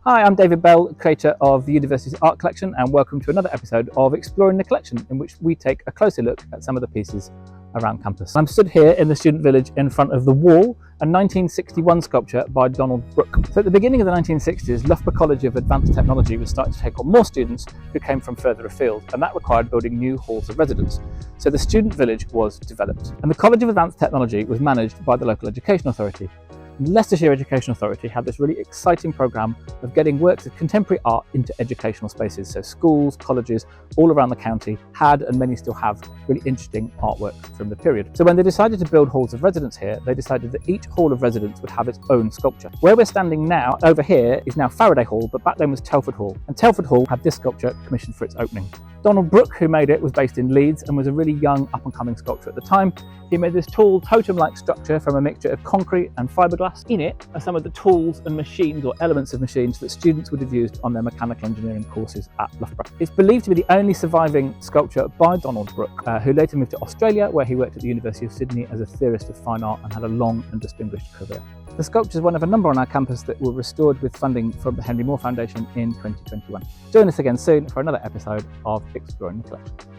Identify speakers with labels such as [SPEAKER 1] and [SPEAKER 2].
[SPEAKER 1] Hi, I'm David Bell, creator of the University's art collection, and welcome to another episode of Exploring the Collection, in which we take a closer look at some of the pieces around campus. I'm stood here in the student village in front of The Wall, a 1961 sculpture by Donald Brook. So at the beginning of the 1960s, Loughborough College of Advanced Technology was starting to take on more students who came from further afield, and that required building new halls of residence. So the student village was developed, and the College of Advanced Technology was managed by the local education authority. Leicestershire Education Authority had this really exciting programme of getting works of contemporary art into educational spaces. So schools, colleges, all around the county had, and many still have, really interesting artwork from the period. So when they decided to build halls of residence here, they decided that each hall of residence would have its own sculpture. Where we're standing now, over here, is now Faraday Hall, but back then was Telford Hall. And Telford Hall had this sculpture commissioned for its opening. Donald Brook, who made it, was based in Leeds and was a really young up-and-coming sculptor at the time. He made this tall totem-like structure from a mixture of concrete and fibreglass. In it are some of the tools and machines, or elements of machines, that students would have used on their mechanical engineering courses at Loughborough. It's believed to be the only surviving sculpture by Donald Brook, who later moved to Australia, where he worked at the University of Sydney as a theorist of fine art and had a long and distinguished career. The sculpture is one of a number on our campus that were restored with funding from the Henry Moore Foundation in 2021. Join us again soon for another episode of Exploring the Collection.